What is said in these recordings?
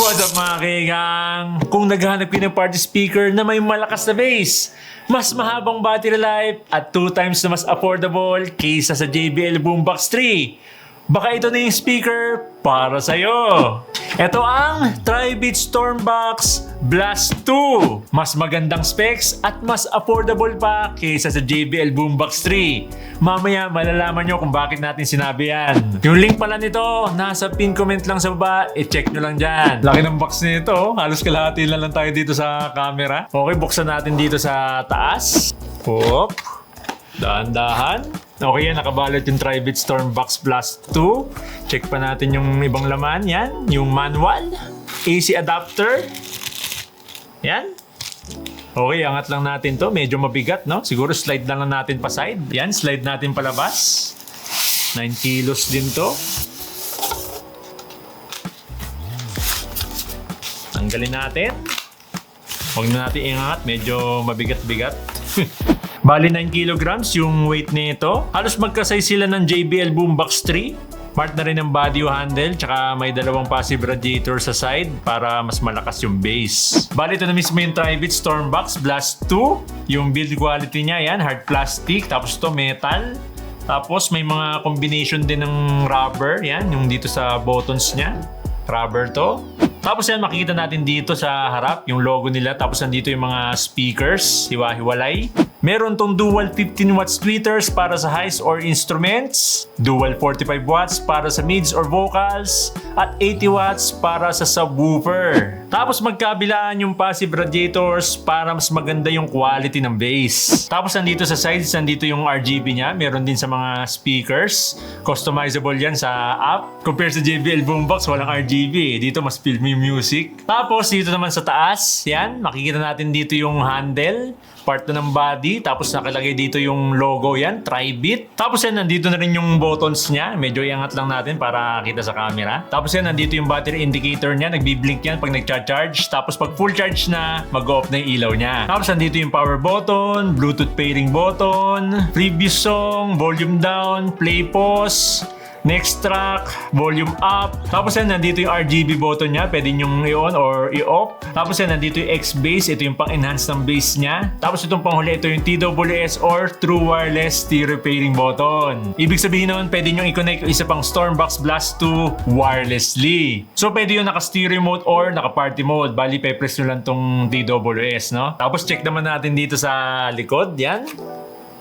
What's up mga kaigang? Kung naghahanap kayo ng party speaker na may malakas na bass, mas mahabang battery life at 2 times na mas affordable kaysa sa JBL Boombox 3, baka ito na yung speaker para sa'yo. Ito ang Tri-Beat Stormbox Blast 2. Mas magandang specs at mas affordable pa kaysa sa JBL Boombox 3. Mamaya malalaman nyo kung bakit natin sinabi yan. Yung link pala nito, nasa pin comment lang sa baba. I-check nyo lang dyan. Laki ng box nito. Halos kalahati lang tayo dito sa camera. Okay, buksan natin dito sa taas. Hop. Dahan-dahan. Okay yan, nakabalot yung Tri-Beat Stormbox Blast 2. Check pa natin yung ibang laman. Yan, yung manual. AC adapter. Yan. Okay, angat lang natin to. Medyo mabigat, no? Siguro slide lang natin pa side. Yan, slide natin palabas. 9 kilos din to. Tanggalin natin. Huwag na natin iangat. Medyo mabigat-bigat. Bali 9 kilograms yung weight nito. Halos magkasize sila ng JBL Boombox 3. Part na rin ng body handle, tsaka may dalawang passive radiator sa side para mas malakas yung bass. Bali ito na mismo yung Tri-Beat Stormbox Blast 2. Yung build quality niya, yan, hard plastic, tapos ito metal. Tapos may mga combination din ng rubber, yan, yung dito sa buttons niya. Rubber to. Tapos yan, makikita natin dito sa harap yung logo nila. Tapos nandito yung mga speakers, hiwa-hiwalay. Meron tong dual 15 watts tweeters para sa highs or instruments, dual 45 watts para sa mids or vocals, at 80 watts para sa subwoofer. Tapos magkabilaan yung passive radiators para mas maganda yung quality ng bass. Tapos nandito sa sides, nandito yung RGB niya. Meron din sa mga speakers. Customizable yan sa app. Compared sa JBL Boombox, walang RGB. Dito mas filmy music. Tapos dito naman sa taas, yan, makikita natin dito yung handle. Part na ng body, tapos nakalagay dito yung logo yan, Tri-Beat. Tapos yan, nandito na rin yung buttons niya. Medyo iangat lang natin para kita sa camera. Tapos yan, nandito yung battery indicator niya. Nagbi-blink yan pag nag-charge. Tapos pag full charge na, mag-off na yung ilaw niya. Tapos nandito yung power button, Bluetooth pairing button, previous song, volume down, play pause, next track, volume up. Tapos yan, nandito yung RGB button niya. Pwede nyong i-on or i-off. Tapos yan, nandito yung X-Bass. Ito yung pang-enhance ng bass niya. Tapos itong panghuli, ito yung TWS or True Wireless Stereo Pairing button. Ibig sabihin naman, pwede nyong i-connect yung isa pang Stormbox Blast 2 wirelessly. So, pwede yung naka-stereo mode or naka-party mode. Bali, pe-press nyo lang tong TWS, no? Tapos, check naman natin dito sa likod. Yan.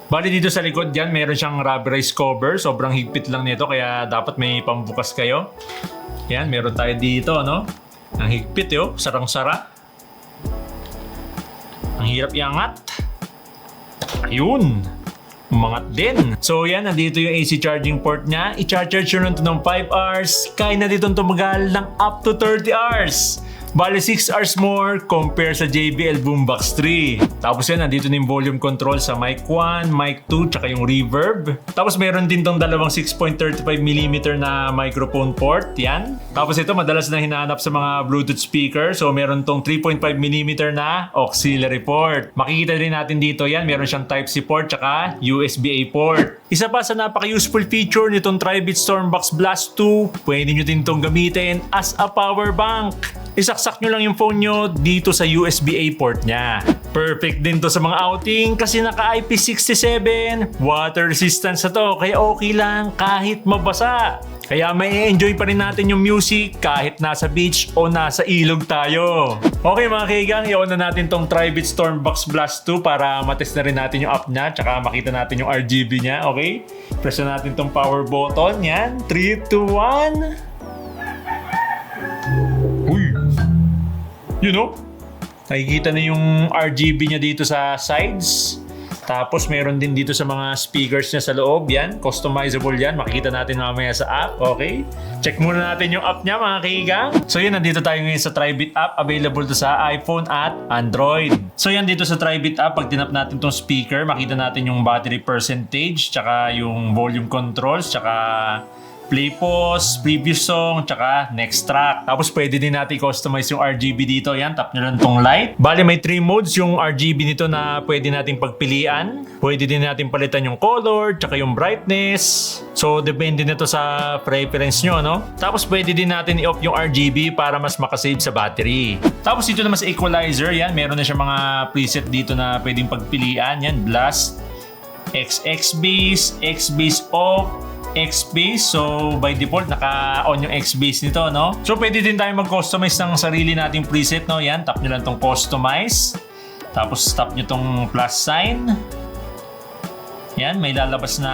Bali dito sa likod yan, meron siyang rubberized cover. Sobrang higpit lang nito, kaya dapat may pambukas kayo. Yan, meron tayo dito, no? Ang higpit, yo. Sarang-sara. Ang hirap iangat. Ayun. Umangat din. So yan, nandito yung AC charging port niya. I-charge nyo lang ito ng 5 hours. Kaya na dito tumagal ng up to 30 hours. Bali 6 hours more compare sa JBL Boombox 3. Tapos yan, nandito na yung volume control sa mic 1, mic 2, tsaka yung reverb. Tapos meron din tong dalawang 6.35mm na microphone port. Yan. Tapos ito, madalas na hinahanap sa mga Bluetooth speaker. So meron tong 3.5mm na auxiliary port. Makikita rin natin dito yan, meron siyang Type-C port tsaka USB-A port. Isa pa sa napaka-useful feature nitong Tri-Beat Stormbox Blast 2, pwede nyo din itong gamitin as a power bank. Isaksak nyo lang yung phone nyo dito sa USB-A port niya. Perfect din to sa mga outing kasi naka IP67, water resistance na to, kaya okay lang kahit mabasa. Kaya may enjoy pa rin natin yung music kahit nasa beach o nasa ilog tayo. Okay mga kaigang, i-on na natin tong Tri-Beat Stormbox Blast 2 para matest na rin natin yung app niya tsaka makita natin yung RGB niya, okay? Press na natin tong power button, yan. 3, 2, 1. You know, nakikita na yung RGB niya dito sa sides. Tapos meron din dito sa mga speakers niya sa loob. Yan, customizable yan. Makikita natin mamaya sa app. Okay? Check muna natin yung app niya mga kaigang. So yan, nandito tayo ngayon sa Tri-Beat app. Available to sa iPhone at Android. So yan, dito sa Tri-Beat app, pag tinap natin tong speaker, makita natin yung battery percentage, tsaka yung volume controls, tsaka play pause, previous song, tsaka next track. Tapos pwede din natin customize yung RGB dito. Yan, tap nyo lang tong light. Bali may 3 modes yung RGB nito na pwede nating pagpilian. Pwede din natin palitan yung color, tsaka yung brightness. So depende nito sa preference nyo, no? Tapos pwede din natin i-off yung RGB para mas makasave sa battery. Tapos dito naman sa equalizer, yan, meron na siya mga preset dito na pwedeng pagpilian. Yan, blast, X-Bass, X-Bass off, X-Bass. So, by default, naka-on yung X-Bass nito, no? So, pwede din tayo mag-customize ng sarili nating preset, no? Yan, tap nyo lang tong customize. Tapos, tap nyo tong plus sign. Yan, may lalabas na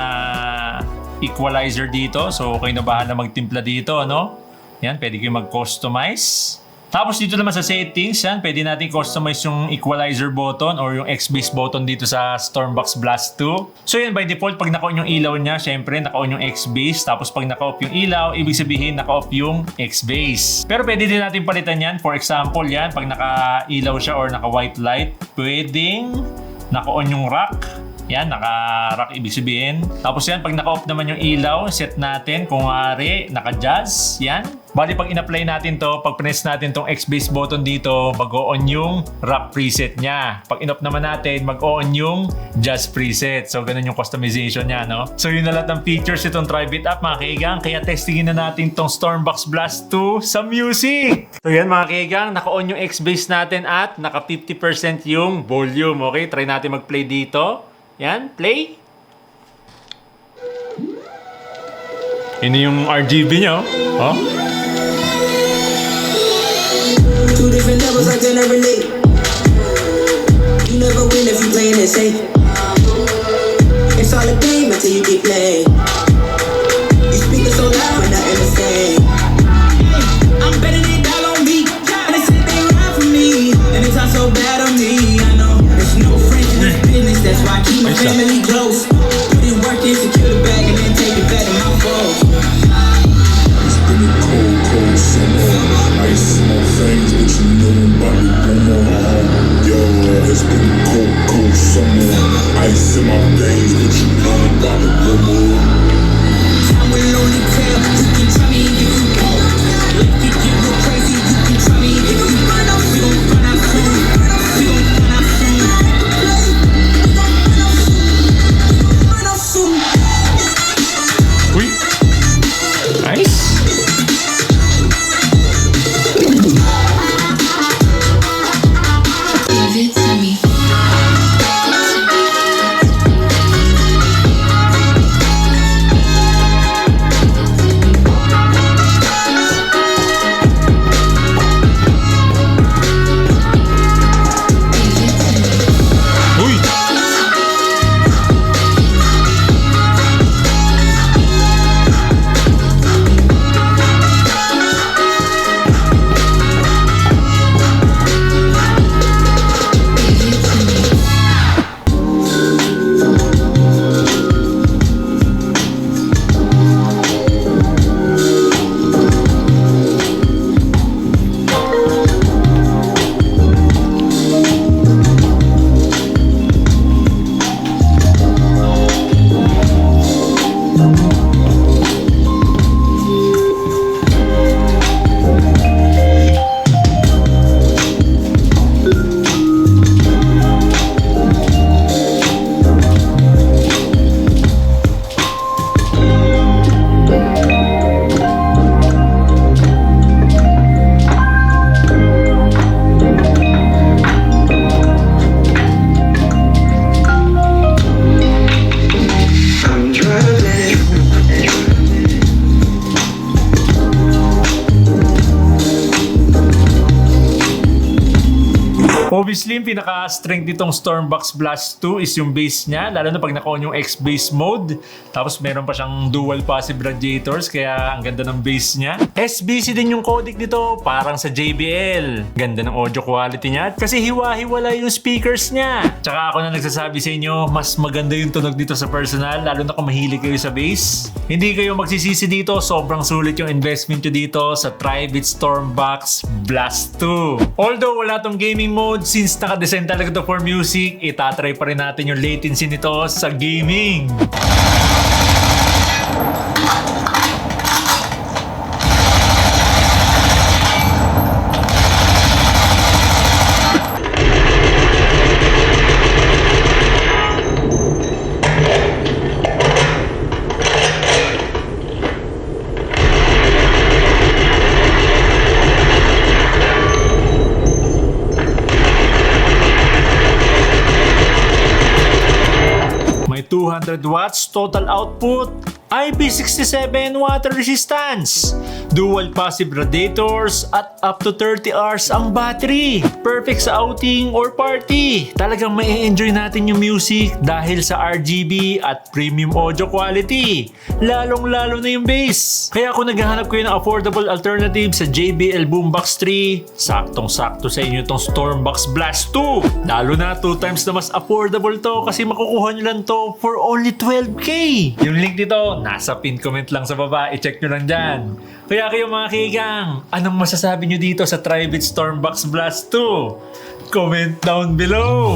equalizer dito. So, kayo na bahala magtimpla dito, no? Yan, pwede kayo mag-customize. Tapos dito naman sa settings, yan, pwede natin customize yung equalizer button or yung X-Bass button dito sa Stormbox Blast 2. So yan, by default, pag naka-on yung ilaw niya, syempre naka-on yung X-Bass. Tapos pag naka-off yung ilaw, ibig sabihin naka-off yung X-Bass. Pero pwede din natin palitan yan. For example, yan, pag naka-ilaw siya or naka-white light, pwedeng naka-on yung rock. Yan, naka-rock ibig sabihin. Tapos yan, pag naka-off naman yung ilaw, set natin kung maaari, naka-jazz. Yan. Bali, pag in-apply natin to, pag press natin tong X-Bass button dito, mag-on yung rock preset niya. Pag in-off naman natin, mag-on yung jazz preset. So, ganun yung customization niya, no? So, yun na lahat ng features itong Tribit app, mga kaigang. Kaya testingin na natin tong Stormbox Blast 2 sa music. So, yan mga kaigang, naka-on yung X-Bass natin at naka 50% yung volume. Okay, try natin mag-play dito. Yan, play. Yun yung RGB niya, oh. Two different levels, I cannot relate. You never win if you playing it safe. It's all a game until you get played. You speaking so loud, but not in the same. I'm betting it all on me. And they said they ride for me. And they talk so bad on me. I know there's no friends in this business. That's why I keep my family close. Put in work and secure the bag and then take it back to my phone. It's been a cold, cold summer. Ice on things, but you know about me no more. Yo, it's been a cold, cold summer. Ice in my veins, but you know about me no more. Time will only tell. You can try me if you want. If you get real crazy, you can try me if you want. We gon' find out soon. We gon' find out soon. Find out soon. Uy. Nice. Give it to me. Uy. I'm driving. Obviously, yung pinaka-strength nitong Stormbox Blast 2 is yung bass niya, lalo na pag naka-on yung X-Bass mode. Tapos meron pa siyang dual passive radiators, kaya ang ganda ng bass niya. SBC din yung codec nito, parang sa JBL. Ganda ng audio quality niya, kasi hiwa-hiwala yung speakers niya. Tsaka ako na nagsasabi sa inyo, mas maganda yung tunog dito sa personal, lalo na kung mahilig kayo sa bass. Hindi kayo magsisisi dito, sobrang sulit yung investment nyo dito sa Tribit Stormbox Blast 2. Although wala tong gaming mode, since naka-design talaga to for music, itatry pa rin natin yung latency nito sa gaming. 200 watts total output, IP67 water resistance, dual passive radiators at up to 30 hours ang battery. Perfect sa outing or party. Talagang may enjoy natin yung music dahil sa RGB at premium audio quality. Lalong-lalo na yung bass. Kaya kung naghahanap kayo ng affordable alternative sa JBL Boombox 3, saktong-sakto sa inyo itong Stormbox Blast 2. Lalo na 2 times na mas affordable to kasi makukuha nyo lang to for only 12K. Yung link dito, nasa pin comment lang sa baba. I-check nyo lang dyan. Kaya kayo mga kigang, anong masasabi nyo dito sa Tribit Stormbox Blast 2? Comment down below!